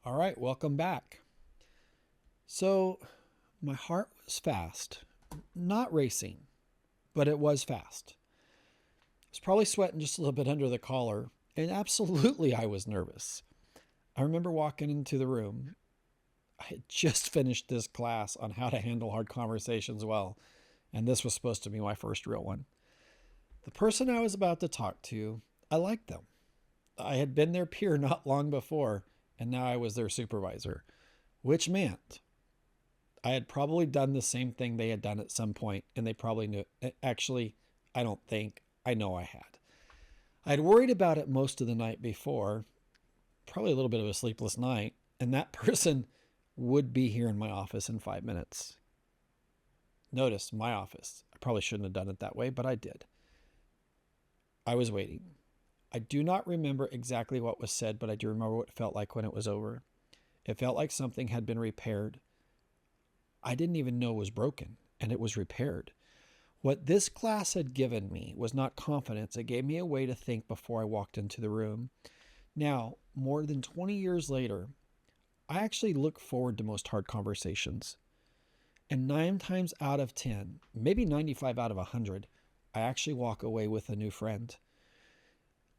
All right, welcome back. So, my heart was fast, not racing, but it was fast. I was probably sweating just a little bit under the collar, and absolutely I was nervous. I remember walking into the room. I had just finished this class on how to handle hard conversations well, and this was supposed to be my first real one. The person I was about to talk to, I liked them. I had been their peer not long before, and now I was their supervisor, which meant I had probably done the same thing they had done at some point, and they probably knew. Actually, I don't think. I know I had. I had worried about it most of the night before, probably a little bit of a sleepless night, and that person would be here in my office in 5 minutes. Notice my office. I probably shouldn't have done it that way, but I did. I was waiting. I do not remember exactly what was said, but I do remember what it felt like when it was over. It felt like something had been repaired. I didn't even know it was broken, and it was repaired. What this class had given me was not confidence. It gave me a way to think before I walked into the room. Now, more than 20 years later, I actually look forward to most hard conversations. And 9 times out of 10, maybe 95 out of 100, I actually walk away with a new friend.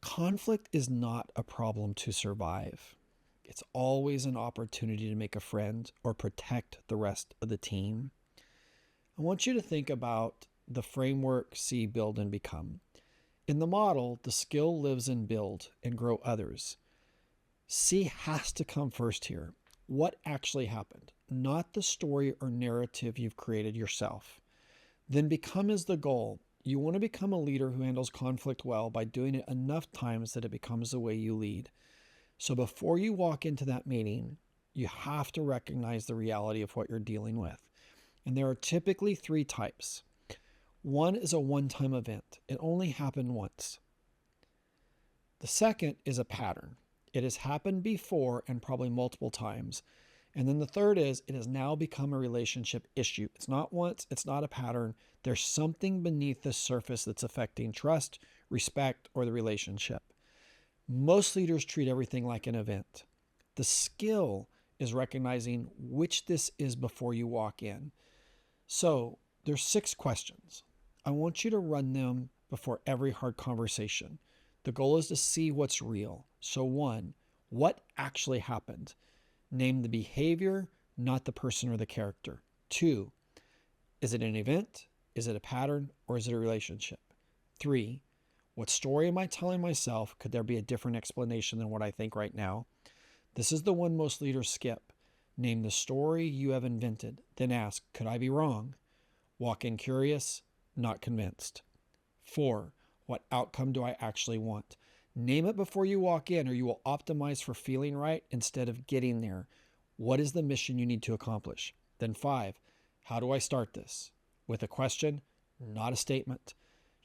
Conflict is not a problem to survive. It's always an opportunity to make a friend or protect the rest of the team. I want you to think about the framework see, build, and become. In the model, the skill lives in build and grow others. See has to come first here. What actually happened? Not the story or narrative you've created yourself. Then become is the goal. You want to become a leader who handles conflict well by doing it enough times that it becomes the way you lead. So before you walk into that meeting, you have to recognize the reality of what you're dealing with. And there are typically 3 types. One is a one-time event. It only happened once. The second is a pattern. It has happened before and probably multiple times. And then the third is it has now become a relationship issue. It's not once, it's not a pattern. There's something beneath the surface that's affecting trust, respect, or the relationship. Most leaders treat everything like an event. The skill is recognizing which this is before you walk in. So there's 6 questions. I want you to run them before every hard conversation. The goal is to see what's real. So 1, what actually happened? Name the behavior, not the person or the character. 2, is it an event? Is it a pattern? Or is it a relationship? 3, what story am I telling myself? Could there be a different explanation than what I think right now? This is the one most leaders skip. Name the story you have invented. Then ask, could I be wrong? Walk in curious, not convinced. 4, what outcome do I actually want? Name it before you walk in, or you will optimize for feeling right instead of getting there. What is the mission you need to accomplish? Then 5, how do I start this? With a question, not a statement.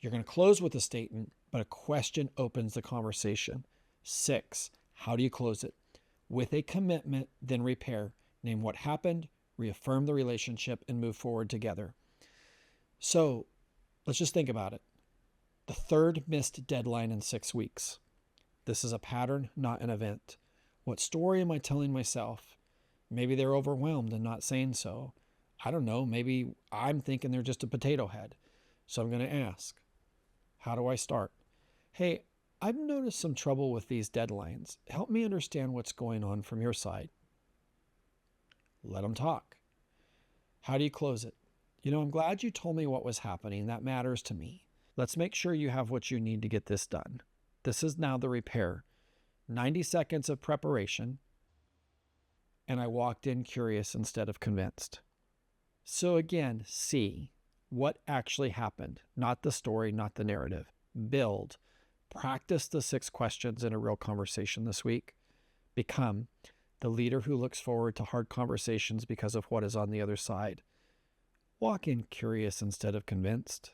You're going to close with a statement, but a question opens the conversation. 6, how do you close it? With a commitment, then repair. Name what happened, reaffirm the relationship, and move forward together. So let's just think about it. The 3rd missed deadline in 6 weeks. This is a pattern, not an event. What story am I telling myself? Maybe they're overwhelmed and not saying so. I don't know. Maybe I'm thinking they're just a potato head. So I'm going to ask, how do I start? Hey, I've noticed some trouble with these deadlines. Help me understand what's going on from your side. Let them talk. How do you close it? I'm glad you told me what was happening. That matters to me. Let's make sure you have what you need to get this done. This is now the repair. 90 seconds of preparation, and I walked in curious instead of convinced. So again, see what actually happened, not the story, not the narrative. Build. Practice the 6 questions in a real conversation this week. Become the leader who looks forward to hard conversations because of what is on the other side. Walk in curious instead of convinced.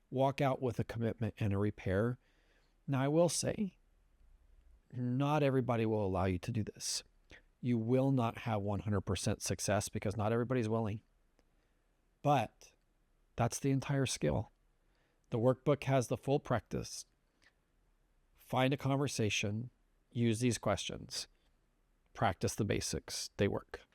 Walk out with a commitment and a repair. Now, I will say, not everybody will allow you to do this. You will not have 100% success because not everybody's willing. But that's the entire skill. The workbook has the full practice. Find a conversation, use these questions. practice the basics. They work.